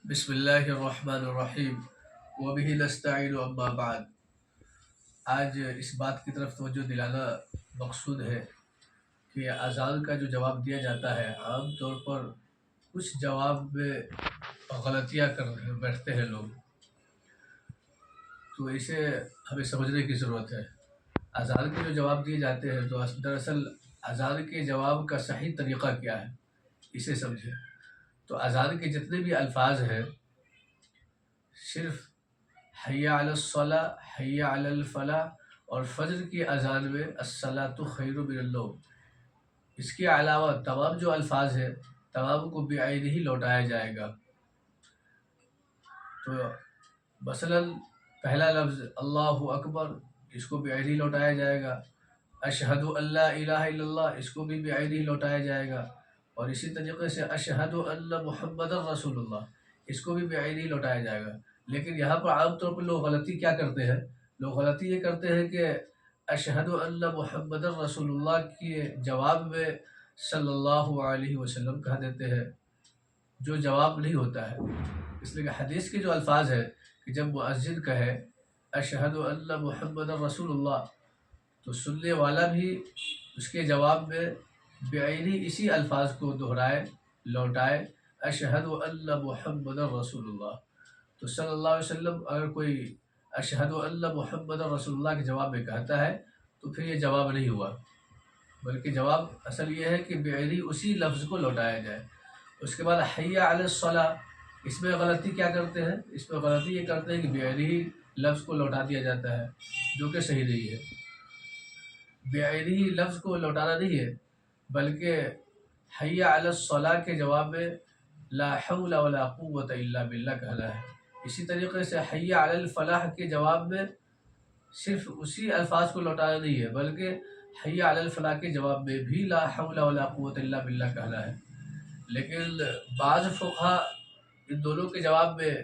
بسم اللہ الرحمن الرحیم وبہ نستعین اما بعد۔ آج اس بات کی طرف توجہ دلانا مقصود ہے کہ اذان کا جو جواب دیا جاتا ہے عام طور پر کچھ جواب میں غلطیاں کر بیٹھتے ہیں لوگ، تو اسے ہمیں سمجھنے کی ضرورت ہے۔ اذان کے جو جواب دیے جاتے ہیں تو دراصل اذان کے جواب کا صحیح طریقہ کیا ہے اسے سمجھیں۔ تو اذان کے جتنے بھی الفاظ ہیں صرف حی علی الصلاۃ، حی علی الفلاح اور فجر کی اذان میں الصلاۃ خیر من النوم، اس کے علاوہ تمام جو الفاظ ہیں تمام کو بعین ہی لوٹایا جائے گا۔ تو مثلا پہلا لفظ اللہ اکبر، اس کو بعین ہی لوٹایا جائے گا۔ اشہد ان لا الہ الا اللہ، اس کو بھی بعین ہی لوٹایا جائے گا۔ اور اسی طریقے سے اشہد ان محمد رسول اللہ، اس کو بھی بعین ہی لوٹایا جائے گا۔ لیکن یہاں پر عام طور پر لوگ غلطی کیا کرتے ہیں؟ لوگ غلطی یہ کرتے ہیں کہ اشہد ان محمد رسول اللہ کے جواب میں صلی اللہ علیہ وسلم کہہ دیتے ہیں، جو جواب نہیں ہوتا ہے۔ اس لیے کہ حدیث کے جو الفاظ ہیں کہ جب مؤذن کہے اشہد ان محمد رسول اللہ تو سننے والا بھی اس کے جواب میں بعینی اسی الفاظ کو دہرائے، لوٹائے، اشہد ان محمد رسول اللہ۔ تو صلی اللہ علیہ وسلم اگر کوئی اشہد ان محمد رسول اللہ کے جواب میں کہتا ہے تو پھر یہ جواب نہیں ہوا، بلکہ جواب اصل یہ ہے کہ بعینی اسی لفظ کو لوٹایا جائے۔ اس کے بعد حی علی الصلاۃ، اس میں غلطی کیا کرتے ہیں؟ اس میں غلطی یہ کرتے ہیں کہ بعینی لفظ کو لوٹا دیا جاتا ہے، جو کہ صحیح نہیں ہے۔ بعینی لفظ کو لوٹانا نہیں ہے، بلکہ حی علی الصلاۃ کے جواب میں لا حول ولا قوت الا باللہ کہنا ہے۔ اسی طریقے سے حی علی الفلاح کے جواب میں صرف اسی الفاظ کو لوٹانا نہیں ہے، بلکہ حی علی الفلاح کے جواب میں بھی لا حول ولا قوت الا باللہ کہنا ہے۔ لیکن بعض فقہا ان دونوں کے جواب میں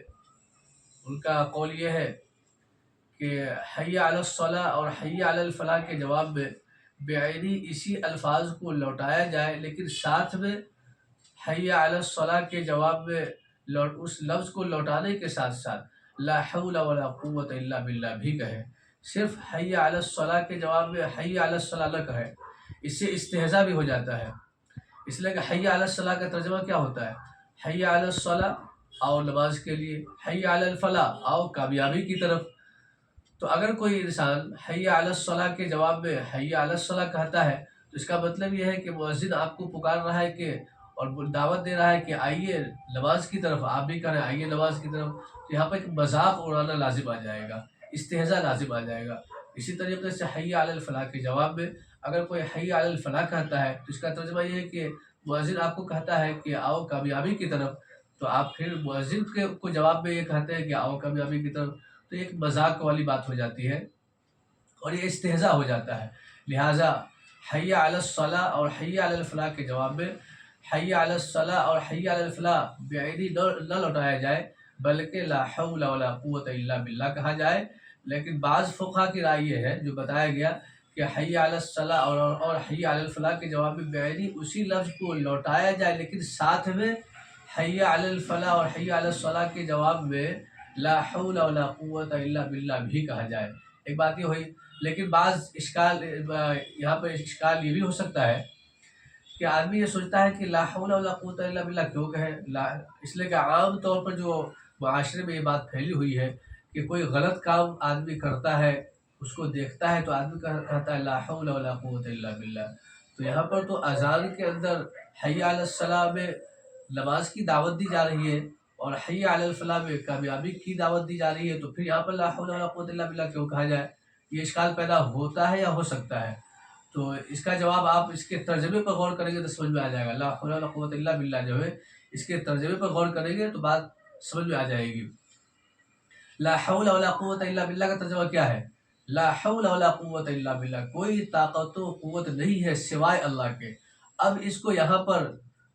ان کا قول یہ ہے کہ حی علی الصلاۃ اور حی علی الفلاح کے جواب میں بعینی اسی الفاظ کو لوٹایا جائے، لیکن ساتھ میں حی علی الصلاۃ کے جواب میں اس لفظ کو لوٹانے کے ساتھ ساتھ لا حول ولا قوت الا باللہ بھی کہے۔ صرف حی علی الصلاۃ کے جواب میں حی علی الصلاۃ نہ کہے، اس سے استہزاء بھی ہو جاتا ہے۔ اس لیے کہ حی علی الصلاۃ کا ترجمہ کیا ہوتا ہے؟ حی علی الصلاۃ، آؤ نماز کے لیے، حی علی الفلاح، آؤ کامیابی کی طرف۔ تو اگر کوئی انسان حی علی الصلاۃ کے جواب میں حی علی الصلاۃ کہتا ہے تو اس کا مطلب یہ ہے کہ مؤذن آپ کو پکار رہا ہے کہ اور دعوت دے رہا ہے کہ آئیے نماز کی طرف، آپ بھی کہیں آئیے نماز کی طرف۔ تو یہاں پہ ایک مذاق اڑانا لازم آ جائے گا، استہزاء لازم آ جائے گا۔ اسی طریقے سے حی علی الفلاح کے جواب میں اگر کوئی حی علی الفلاح کہتا ہے تو اس کا ترجمہ یہ ہے کہ مؤذن آپ کو کہتا ہے کہ آؤ کامیابی کی طرف، تو آپ پھر مؤذن کو جواب میں یہ کہتے ہیں کہ آؤ کامیابی کی طرف، تو ایک مذاق والی بات ہو جاتی ہے اور یہ استہزاء ہو جاتا ہے۔ لہٰذا حی علی الصلاۃ اور حی علی الفلاح کے جواب میں حی علی الصلاۃ اور حی علی الفلاح بعینی نہ لوٹایا جائے، بلکہ لا حول ولا قوت الا باللہ کہا جائے۔ لیکن بعض فقہا کی رائے یہ ہے جو بتایا گیا کہ حی علی الصلاۃ اور حی علی الفلاح کے جواب میں بعینی اسی لفظ کو لوٹایا جائے، لیکن ساتھ میں حی علی الفلاح اور حی علی الصلاۃ کے جواب میں لا حول ولا قوت الا باللہ بھی کہا جائے۔ ایک بات یہ ہوئی، لیکن بعض اشکال یہاں پر اشکال یہ بھی ہو سکتا ہے کہ آدمی یہ سوچتا ہے کہ لا حول ولا قوت الا باللہ کیوں کہے، اس لیے کہ عام طور پر جو معاشرے میں یہ بات پھیلی ہوئی ہے کہ کوئی غلط کام آدمی کرتا ہے، اس کو دیکھتا ہے تو آدمی کہتا ہے لا حول ولا قوت الا باللہ۔ تو یہاں پر تو اذان کے اندر حی علی الصلاۃ میں نماز کی دعوت دی جا رہی ہے اور حی علی الفلاح میں کامیابی کی دعوت دی جا رہی ہے، تو پھر یہاں پر لا حول ولا قوت الا باللہ کیوں کہا جائے؟ یہ اشکال پیدا ہوتا ہے یا ہو سکتا ہے؟ تو اس کا جواب آپ اس کے ترجمے پر غور کریں گے تو سمجھ میں آ جائے گا۔ لا حول ولا قوت الا باللہ جو ہے اس کے ترجمے پر غور کریں گے تو بات سمجھ میں آ جائے گی۔ لا حول ولا قوت الا باللہ کا ترجمہ کیا ہے؟ لا حول ولا قوت الا باللہ، کوئی طاقت و قوت نہیں ہے سوائے اللہ کے۔ اب اس کو یہاں پر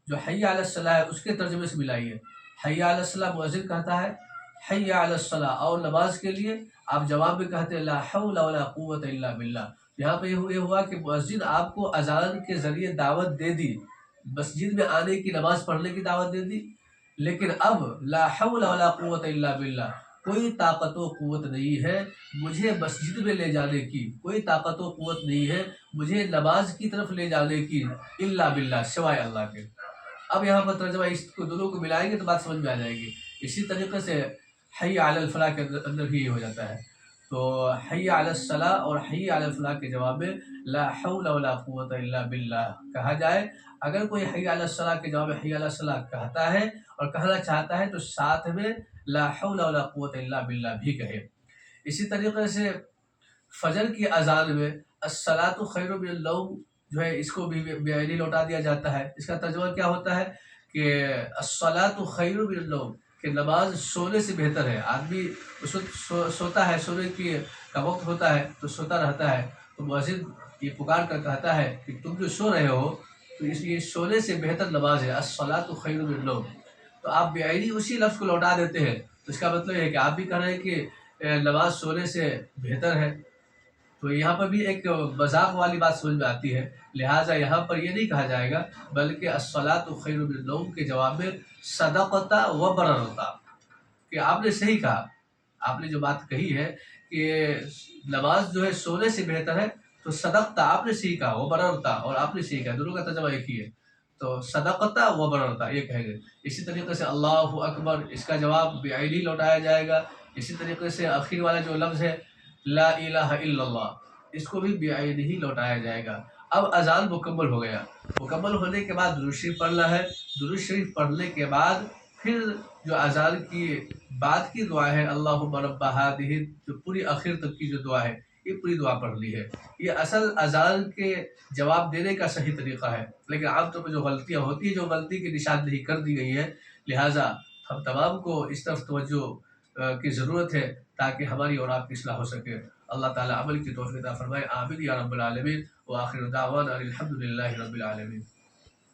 جو حی علی الصلاۃ ہے اس کے ترجمے سے ملائیے۔ حی علی الصلاۃ مؤذن کہتا ہے حی علی الصلاۃ، اور نماز کے لیے آپ جواب میں کہتے ہیں لا حول ولا قوت الا باللہ۔ یہاں پہ یہ ہوا کہ مؤذن آپ کو اذان کے ذریعے دعوت دے دی، مسجد میں آنے کی، نماز پڑھنے کی دعوت دے دی، لیکن اب لا حول ولا قوت الا باللہ، کوئی طاقت و قوت نہیں ہے مجھے مسجد میں لے جانے کی، کوئی طاقت و قوت نہیں ہے مجھے نماز کی طرف لے جانے کی، الا باللہ، سوائے اللہ کے۔ اب یہاں پر ترجمہ اس کو دونوں کو ملائیں گے تو بات سمجھ میں آ جائے گی۔ اسی طریقے سے حی علی الفلاح کے اندر بھی یہ ہو جاتا ہے، تو حی علی الصلاح اور حی علی الفلاح کے جواب میں لا حول ولا قوت الا باللہ کہا جائے۔ اگر کوئی حی علی الصلاح کے جواب میں حی علی الصلاح کہتا ہے اور کہنا چاہتا ہے تو ساتھ میں لا حول ولا قوت الا باللہ بھی کہے۔ اسی طریقے سے فجر کی اذان میں الصلاۃ خیر من النوم جو ہے اس کو بھی بے لوٹا دیا جاتا ہے۔ اس کا ترجمہ کیا ہوتا ہے کہ الصلاۃ خیر من النوم، کہ نماز سونے سے بہتر ہے۔ آدمی اس وقت سوتا ہے، سونے کا وقت ہوتا ہے تو سوتا رہتا ہے، تو مؤذن یہ پکار کر کہتا ہے کہ تم جو سو رہے ہو تو اس لیے سونے سے بہتر نماز ہے، الصلاۃ خیر من النوم۔ تو آپ بے اسی لفظ کو لوٹا دیتے ہیں، تو اس کا مطلب یہ ہے کہ آپ بھی کہہ رہے ہیں کہ نماز سونے سے بہتر ہے۔ تو یہاں پر بھی ایک مذاق والی بات سمجھ میں آتی ہے، لہٰذا یہاں پر یہ نہیں کہا جائے گا، بلکہ الصلاۃ خیر من النوم کے جواب میں صدقت و بررت، کہ آپ نے صحیح کہا، آپ نے جو بات کہی ہے کہ نماز جو ہے سونے سے بہتر ہے، تو صدقتا آپ نے صحیح کہا، وہ بررتا اور آپ نے صحیح کہا، دونوں کا ترجمہ ایک ہی ہے، تو صدقتا و بررتا یہ کہیں گے۔ اسی طریقے سے اللہ اکبر، اس کا جواب بعین ہی لوٹایا جائے گا۔ اسی طریقے سے آخر والا جو لفظ ہے لا الہ الا اللہ، اس کو بھی بعین ہی لوٹایا جائے گا۔ اب اذان مکمل ہو گیا، مکمل ہونے کے بعد درود شریف پڑھنا ہے، درود شریف پڑھنے کے بعد پھر جو اذان کی بعد کی دعا ہے اللہم رب ہذہ، جو پوری آخر تک کی جو دعا ہے یہ پوری دعا پڑھ لی ہے۔ یہ اصل اذان کے جواب دینے کا صحیح طریقہ ہے، لیکن عام طور پہ جو غلطیاں ہوتی ہیں، جو غلطی کی نشاندہی کر دی گئی ہے، لہٰذا ہم تمام کو اس طرف توجہ کی ضرورت ہے تاکہ ہماری اور آپ کی اصلاح ہو سکے۔ اللہ تعالیٰ عمل کی توفیق عطا فرمائے، آمین یا رب العالمین، وآخر دعوانا الحمد للہ رب العالمین۔